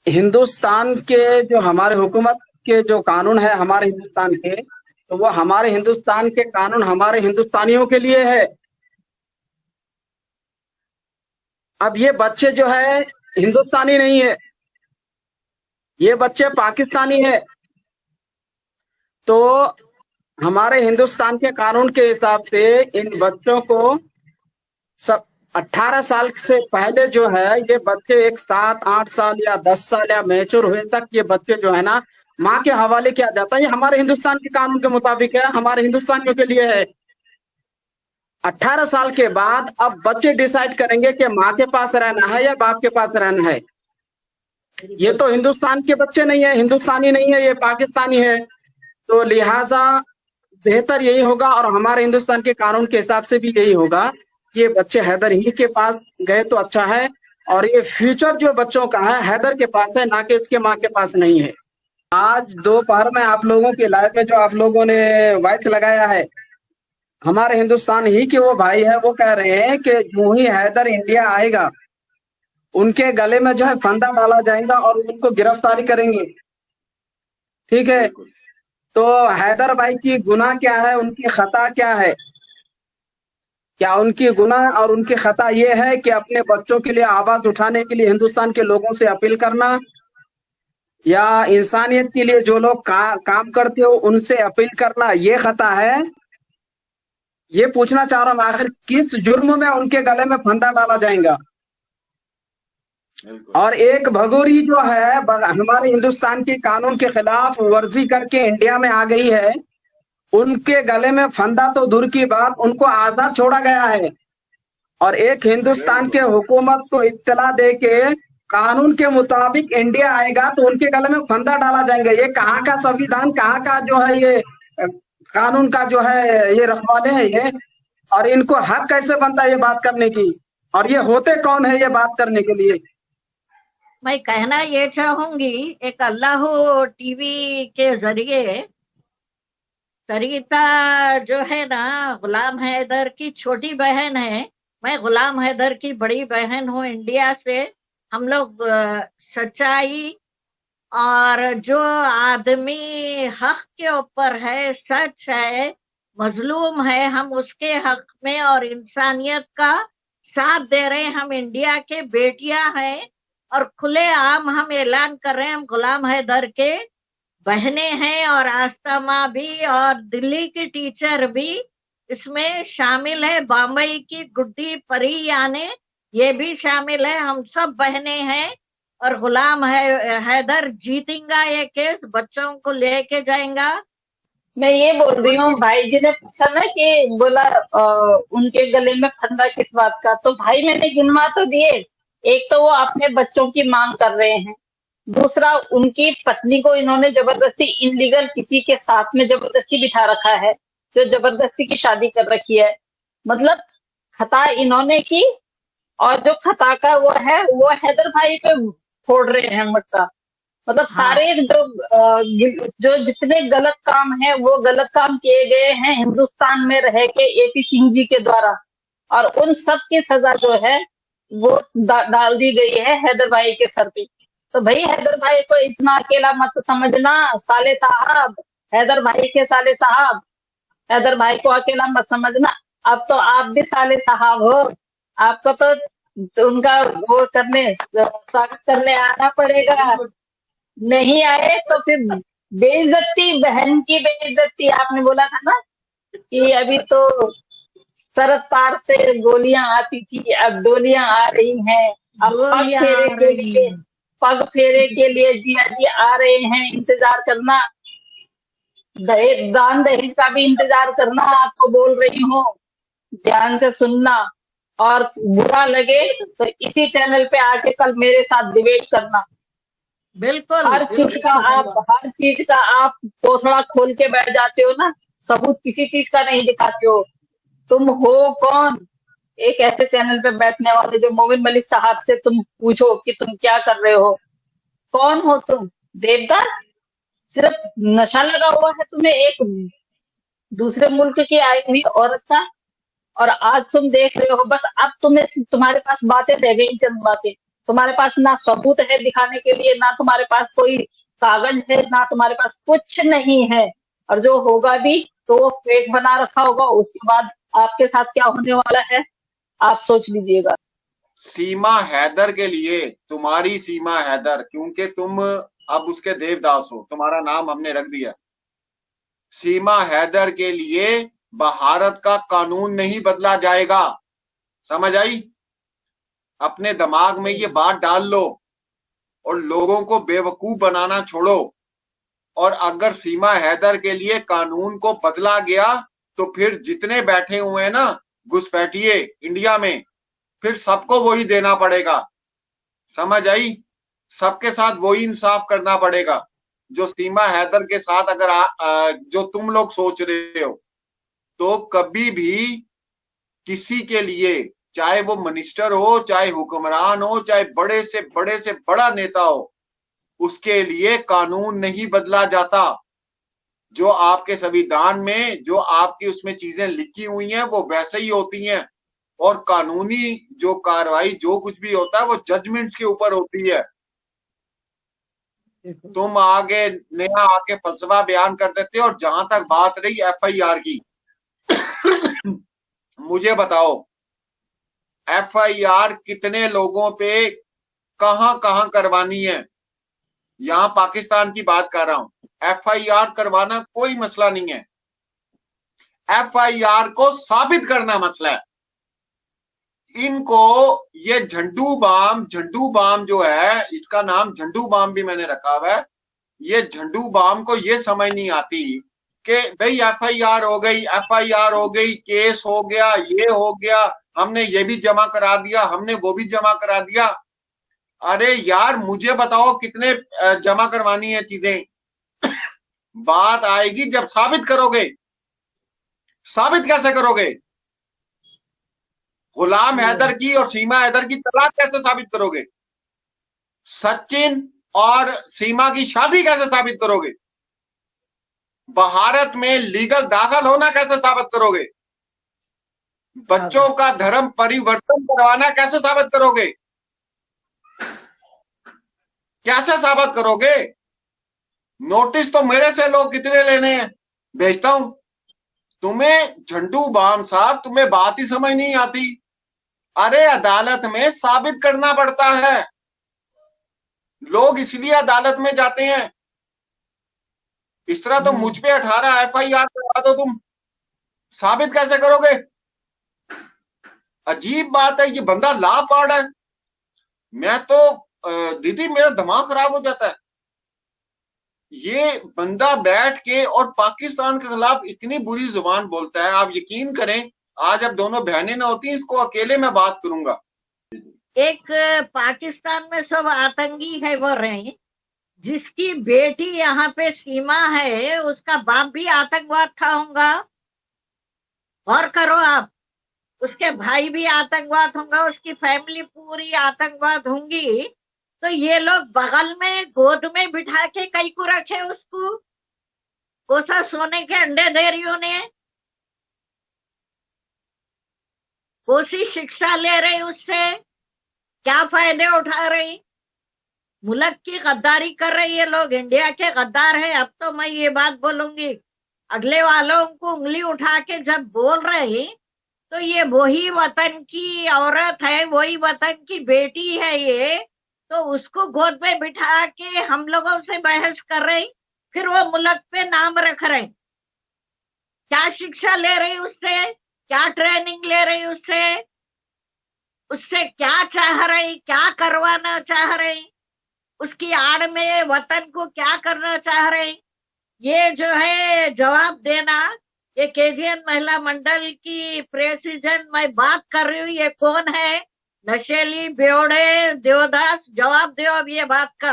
हिंदुस्तान के जो हमारे हुकूमत के जो कानून है हमारे हिंदुस्तान के, तो वो हमारे हिंदुस्तान के कानून हमारे हिंदुस्तानियों के लिए है। अब ये बच्चे जो है हिंदुस्तानी नहीं है, ये बच्चे पाकिस्तानी है। तो हमारे हिंदुस्तान के कानून के हिसाब से इन बच्चों को सब 18 साल से पहले जो है ये बच्चे एक 7 8 साल या 10 साल या मैच्योर हुए तक ये बच्चे जो है ना माँ के हवाले किया जाता है। ये हमारे हिंदुस्तान के कानून के मुताबिक है, हमारे हिंदुस्तानियों के लिए है। 18 साल के बाद अब बच्चे डिसाइड करेंगे कि माँ के पास रहना है या बाप के पास रहना है। ये तो हिंदुस्तान के बच्चे नहीं है, हिंदुस्तानी नहीं है, ये पाकिस्तानी है। तो लिहाजा बेहतर यही होगा और हमारे हिंदुस्तान के कानून के हिसाब से भी यही होगा कि ये बच्चे हैदर ही के पास गए तो अच्छा है। और ये फ्यूचर जो बच्चों का है हैदर के पास है, ना कि इसके माँ के पास नहीं है। आज दोपहर में आप लोगों के लाइव में जो आप लोगों ने वाइट लगाया है, हमारे हिंदुस्तान ही के वो भाई है, वो कह रहे हैं कि यूं ही हैदर इंडिया आएगा उनके गले में जो है फंदा डाला जाएगा और उनको गिरफ्तारी करेंगे। ठीक है, तो हैदर भाई की गुनाह क्या है, उनकी खता क्या है? क्या उनकी गुनाह और उनकी खता ये है कि अपने बच्चों के लिए आवाज उठाने के लिए हिंदुस्तान के लोगों से अपील करना, या इंसानियत के लिए जो लोग काम करते हो उनसे अपील करना, ये खता है? ये पूछना चाह रहा हूं, आखिर किस जुर्म में उनके गले में फंदा डाला जाएगा? और एक भगोरी जो है हमारे हिंदुस्तान के कानून के खिलाफ वर्जी करके इंडिया में आ गई है, उनके गले में फंदा तो दूर की बात, उनको आजाद छोड़ा गया है। और एक हिंदुस्तान के हुकूमत को इत्तला दे के कानून के मुताबिक इंडिया आएगा तो उनके गले में फंदा डाला जाएगा। ये कहाँ का संविधान, कहाँ का जो है ये कानून का जो है ये रखवाले हैं ये, और इनको हक कैसे बनता है ये बात करने की? और ये होते कौन है ये बात करने के लिए? मैं कहना ये चाहूंगी, एक अल्लाह टीवी के जरिए सरिता जो है ना गुलाम हैदर की छोटी बहन है। मैं गुलाम हैदर की बड़ी बहन हूँ इंडिया से। हम लोग सच्चाई और जो आदमी हक के ऊपर है, सच है, मजलूम है, हम उसके हक में और इंसानियत का साथ दे रहे हैं। हम इंडिया के बेटियां हैं और खुले आम हम ऐलान कर रहे हैं हम गुलाम हैदर के बहनें हैं। और आस्था माँ भी और दिल्ली की टीचर भी इसमें शामिल है, बम्बई की गुड्डी परी यानी ये भी शामिल है। हम सब बहनें हैं और गुलाम हैदर जीतेगा ये केस, बच्चों को लेके जाएगा। मैं ये बोल रही हूँ, भाई जी ने पूछा ना कि बोला उनके गले में फंदा किस बात का, तो भाई मैंने गिनवा तो दिए। एक तो वो अपने बच्चों की मांग कर रहे हैं, दूसरा उनकी पत्नी को इन्होंने जबरदस्ती इनलीगल किसी के साथ में जबरदस्ती बिठा रखा है, जो जबरदस्ती की शादी कर रखी है। मतलब खता इन्होंने की और जो खता का वो है वो हैदर भाई पे फोड़ रहे हैं मटका। मतलब सारे जो जितने गलत काम है वो गलत काम किए गए हैं हिंदुस्तान में रह के एपी सिंह जी के द्वारा, और उन सब की सजा जो है वो डाल दी गई है हैदर भाई के सर पे। तो भाई हैदर भाई को इतना अकेला मत समझना साले साहब, हैदर भाई के साले साहब, हैदर भाई को अकेला मत समझना। अब तो आप भी साले साहब हो, आपको तो उनका वो करने स्वागत करने आना पड़ेगा। नहीं आए तो फिर बेइज्जती, बहन की बेइज्जती। आपने बोला था ना कि अभी तो सरहद पार से गोलियां आती थी, अब डोलियां आ रही हैं। अब पग फेरे के लिए जिया जी आ रहे हैं, इंतजार करना। दान दहेज का भी इंतजार करना। आपको बोल रही हूँ, ध्यान से सुनना, और बुरा लगे तो इसी चैनल पे आके कल मेरे साथ डिबेट करना। बिल्कुल। हर चीज का आप थोड़ा खोल के बैठ जाते हो ना, सबूत किसी चीज का नहीं दिखाते हो। तुम हो कौन? एक ऐसे चैनल पे बैठने वाले जो मोमिन मलिक साहब से तुम पूछो कि तुम क्या कर रहे हो, कौन हो तुम? देवदास? सिर्फ नशा लगा हुआ है तुम्हें एक दूसरे मुल्क की आई हुई औरत का, और आज तुम देख रहे हो बस अब तुम्हारे पास बातें रह गई, चंद बातें। तुम्हारे पास ना सबूत है दिखाने के लिए, ना तुम्हारे पास कोई कागज है, ना तुम्हारे पास कुछ नहीं है। और जो होगा भी तो वो फेक बना रखा होगा। उसके बाद आपके साथ क्या होने वाला है आप सोच लीजिएगा। सीमा हैदर के लिए, तुम्हारी सीमा हैदर, क्योंकि तुम अब उसके देवदास हो, तुम्हारा नाम हमने रख दिया। सीमा हैदर के लिए भारत का कानून नहीं बदला जाएगा, समझ आई? अपने दिमाग में ये बात डाल लो और लोगों को बेवकूफ बनाना छोड़ो। और अगर सीमा हैदर के लिए कानून को बदला गया तो फिर जितने बैठे हुए हैं ना घुसपैठिए इंडिया में, फिर सबको वही देना पड़ेगा, समझ आई? सबके साथ वही इंसाफ करना पड़ेगा जो सीमा हैदर के साथ अगर जो तुम लोग सोच रहे हो। तो कभी भी किसी के लिए, चाहे वो मिनिस्टर हो, चाहे हुक्मरान हो, चाहे बड़े से बड़ा नेता हो, उसके लिए कानून नहीं बदला जाता। जो आपके संविधान में, जो आपकी उसमें चीजें लिखी हुई हैं वो वैसे ही होती हैं। और कानूनी जो कार्रवाई जो कुछ भी होता है वो जजमेंट्स के ऊपर होती है। तुम आगे नया आके फलसफा बयान कर देते हो। और जहां तक बात रही एफआईआर की, मुझे बताओ एफआईआर कितने लोगों पे कहां कहां करवानी है? यहां पाकिस्तान की बात कर रहा हूं। एफआईआर करवाना कोई मसला नहीं है, एफआईआर को साबित करना मसला है। इनको ये झंडू बाम जो है, इसका नाम झंडू बाम भी मैंने रखा हुआ है। ये झंडू बाम को ये समझ नहीं आती कि भाई एफआईआर हो गई, केस हो गया, ये हो गया, हमने ये भी जमा करा दिया, हमने वो भी जमा करा दिया। अरे यार मुझे बताओ कितने जमा करवानी है चीजें? बात आएगी जब साबित करोगे। साबित कैसे करोगे? गुलाम हैदर की और सीमा हैदर की तलाक कैसे साबित करोगे? सचिन और सीमा की शादी कैसे साबित करोगे? भारत में लीगल दाखिल होना कैसे साबित करोगे? बच्चों का धर्म परिवर्तन करवाना कैसे साबित करोगे? कैसे साबित करोगे? नोटिस तो मेरे से लोग कितने लेने हैं, भेजता हूं। तुम्हें झंडू बाम साहब, तुम्हें बात ही समझ नहीं आती। अरे अदालत में साबित करना पड़ता है, लोग इसलिए अदालत में जाते हैं। इस तरह तो मुझ पे 18 एफआईआर करवा दो, तुम साबित कैसे करोगे? अजीब बात है, ये बंदा ला पढ़ है। मैं तो दीदी मेरा दिमाग खराब हो जाता है। ये बंदा बैठ के और पाकिस्तान के खिलाफ इतनी बुरी जुबान बोलता है। आप यकीन करें, आज अब दोनों बहनें ना होती, इसको अकेले मैं बात करूंगा। एक पाकिस्तान में सब आतंकी है बोल रहे हैं, जिसकी बेटी यहाँ पे सीमा है उसका बाप भी आतंकवाद था होगा। और करो आप, उसके भाई भी आतंकवाद होगा, उसकी फैमिली पूरी आतंकवाद होंगी। तो ये लोग बगल में गोद में बिठा के कई को रखे उसको, कोसा सोने के अंडे दे रही उन्हें, कोसी शिक्षा ले रही उससे, क्या फायदे उठा रही? मुल्क की गद्दारी कर रही है लोग, इंडिया के गद्दार है। अब तो मैं ये बात बोलूंगी, अगले वालों को उंगली उठा के जब बोल रहे तो ये वही वतन की औरत है, वही वतन की बेटी है ये, तो उसको गोद में बिठा के हम लोगों से बहस कर रही, फिर वो मुल्क पे नाम रख रहे। क्या शिक्षा ले रही उससे, क्या ट्रेनिंग ले रही उससे, उससे क्या चाह रही, क्या करवाना चाह रही, उसकी आड़ में वतन को क्या करना चाह रही? ये जो है जवाब देना। ये केजीएन महिला मंडल की प्रेसिडेंट मैं बात कर रही हूँ, ये कौन है? नशेली बेवड़े देवदास, जवाब दो अब ये बात का।